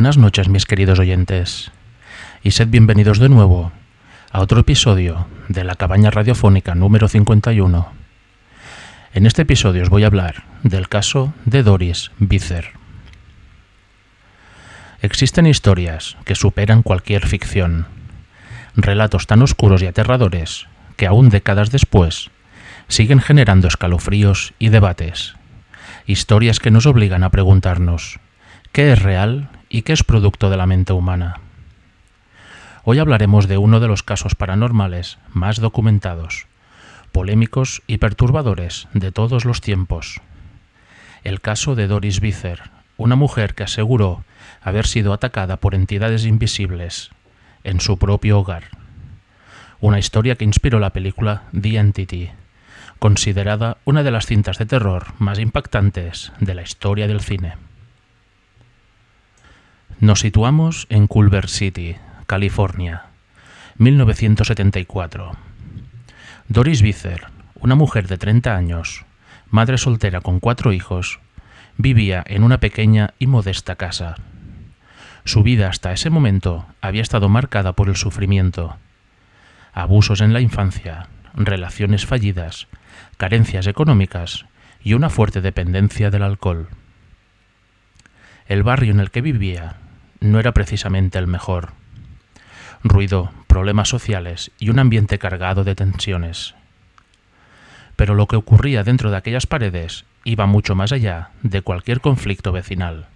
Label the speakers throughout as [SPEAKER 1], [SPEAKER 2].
[SPEAKER 1] Buenas noches, mis queridos oyentes, y sed bienvenidos de nuevo a otro episodio de la Cabaña Radiofónica número 51. En este episodio os voy a hablar del caso de Doris Bither. Existen historias que superan cualquier ficción, relatos tan oscuros y aterradores que aún décadas después siguen generando escalofríos y debates, historias que nos obligan a preguntarnos ¿qué es real y qué es producto de la mente humana? Hoy hablaremos de uno de los casos paranormales más documentados, polémicos y perturbadores de todos los tiempos. El caso de Doris Bither, una mujer que aseguró haber sido atacada por entidades invisibles en su propio hogar. Una historia que inspiró la película The Entity, considerada una de las cintas de terror más impactantes de la historia del cine. Nos situamos en Culver City, California, 1974. Doris Bither, una mujer de 30 años, madre soltera con 4 hijos, vivía en una pequeña y modesta casa. Su vida hasta ese momento había estado marcada por el sufrimiento, abusos en la infancia, relaciones fallidas, carencias económicas y una fuerte dependencia del alcohol. El barrio en el que vivía no era precisamente el mejor. Ruido, problemas sociales y un ambiente cargado de tensiones. Pero lo que ocurría dentro de aquellas paredes iba mucho más allá de cualquier conflicto vecinal.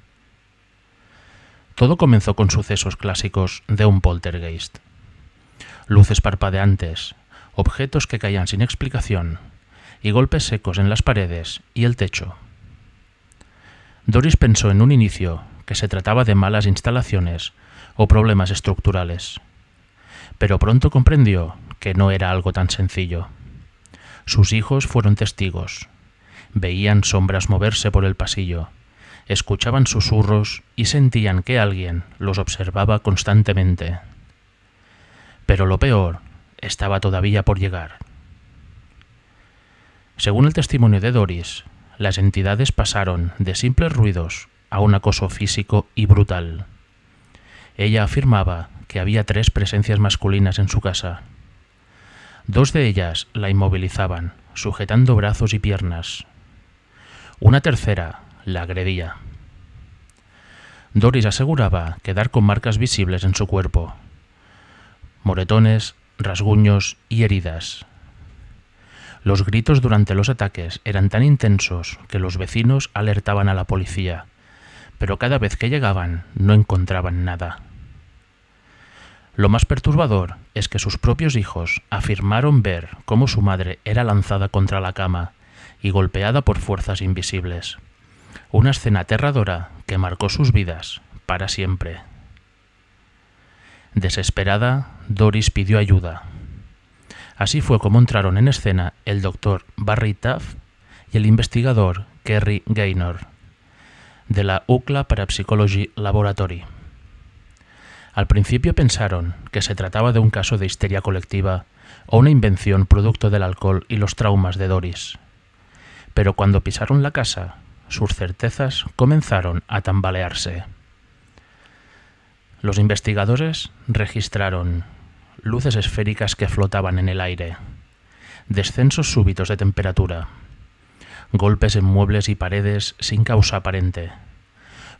[SPEAKER 1] Todo comenzó con sucesos clásicos de un poltergeist. Luces parpadeantes, objetos que caían sin explicación y golpes secos en las paredes y el techo. Doris pensó en un inicio que se trataba de malas instalaciones o problemas estructurales, pero pronto comprendió que no era algo tan sencillo. Sus hijos fueron testigos. Veían sombras moverse por el pasillo, escuchaban susurros y sentían que alguien los observaba constantemente. Pero lo peor estaba todavía por llegar. Según el testimonio de Doris, las entidades pasaron de simples ruidos a un acoso físico y brutal. Ella afirmaba que había 3 presencias masculinas en su casa. 2 de ellas la inmovilizaban, sujetando brazos y piernas. Una tercera la agredía. Doris aseguraba quedar con marcas visibles en su cuerpo, moretones, rasguños y heridas. Los gritos durante los ataques eran tan intensos que los vecinos alertaban a la policía, pero cada vez que llegaban no encontraban nada. Lo más perturbador es que sus propios hijos afirmaron ver cómo su madre era lanzada contra la cama y golpeada por fuerzas invisibles. Una escena aterradora que marcó sus vidas para siempre. Desesperada, Doris pidió ayuda. Así fue como entraron en escena el doctor Barry Taff y el investigador Kerry Gaynor, de la UCLA Parapsychology Laboratory. Al principio pensaron que se trataba de un caso de histeria colectiva o una invención producto del alcohol y los traumas de Doris. Pero cuando pisaron la casa, sus certezas comenzaron a tambalearse. Los investigadores registraron luces esféricas que flotaban en el aire, descensos súbitos de temperatura, golpes en muebles y paredes sin causa aparente,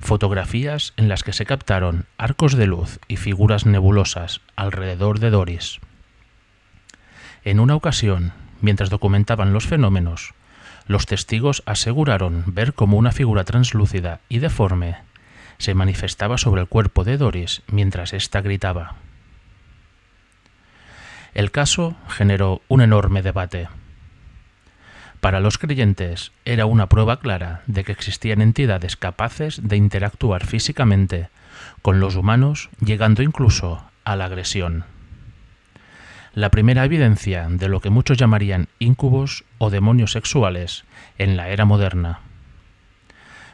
[SPEAKER 1] fotografías en las que se captaron arcos de luz y figuras nebulosas alrededor de Doris. En una ocasión, mientras documentaban los fenómenos, los testigos aseguraron ver cómo una figura translúcida y deforme se manifestaba sobre el cuerpo de Doris mientras ésta gritaba. El caso generó un enorme debate. Para los creyentes era una prueba clara de que existían entidades capaces de interactuar físicamente con los humanos, llegando incluso a la agresión. La primera evidencia de lo que muchos llamarían íncubos o demonios sexuales en la era moderna.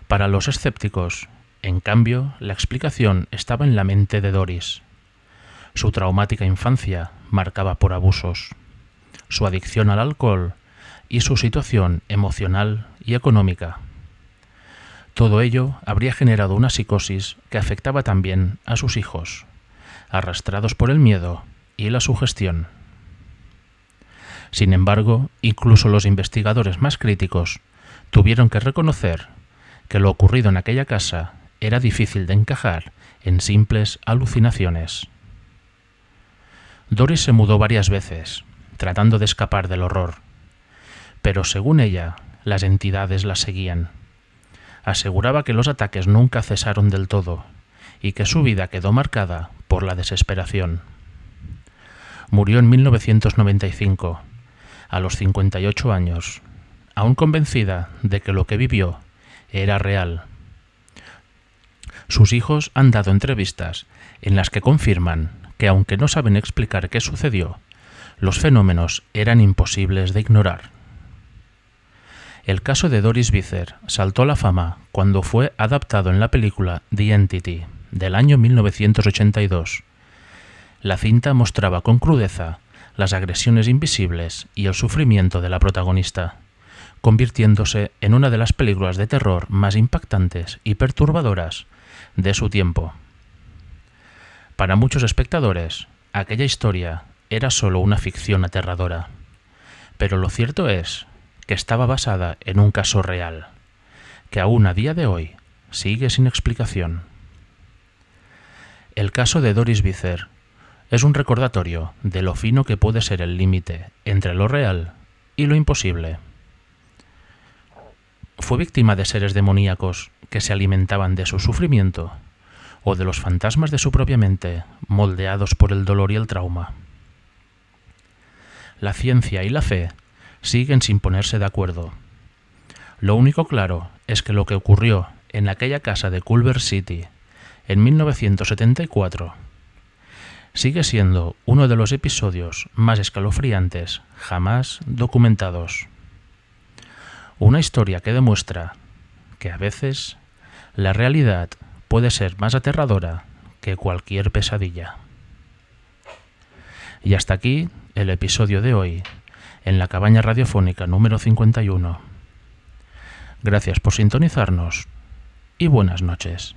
[SPEAKER 1] Para los escépticos, en cambio, la explicación estaba en la mente de Doris. Su traumática infancia, marcada por abusos, su adicción al alcohol y su situación emocional y económica. Todo ello habría generado una psicosis que afectaba también a sus hijos, arrastrados por el miedo y la sugestión. Sin embargo, incluso los investigadores más críticos tuvieron que reconocer que lo ocurrido en aquella casa era difícil de encajar en simples alucinaciones. Doris se mudó varias veces, tratando de escapar del horror, pero según ella, las entidades la seguían. Aseguraba que los ataques nunca cesaron del todo y que su vida quedó marcada por la desesperación. Murió en 1995, a los 58 años, aún convencida de que lo que vivió era real. Sus hijos han dado entrevistas en las que confirman que, aunque no saben explicar qué sucedió, los fenómenos eran imposibles de ignorar. El caso de Doris Bither saltó a la fama cuando fue adaptado en la película The Entity, del año 1982. La cinta mostraba con crudeza las agresiones invisibles y el sufrimiento de la protagonista, convirtiéndose en una de las películas de terror más impactantes y perturbadoras de su tiempo. Para muchos espectadores, aquella historia era solo una ficción aterradora, pero lo cierto es que estaba basada en un caso real, que aún a día de hoy sigue sin explicación. El caso de Doris Bither es un recordatorio de lo fino que puede ser el límite entre lo real y lo imposible. ¿Fue víctima de seres demoníacos que se alimentaban de su sufrimiento o de los fantasmas de su propia mente, moldeados por el dolor y el trauma? La ciencia y la fe siguen sin ponerse de acuerdo. Lo único claro es que lo que ocurrió en aquella casa de Culver City en 1974 sigue siendo uno de los episodios más escalofriantes jamás documentados. Una historia que demuestra que a veces la realidad puede ser más aterradora que cualquier pesadilla. Y hasta aquí el episodio de hoy en la cabaña radiofónica número 51. Gracias por sintonizarnos y buenas noches.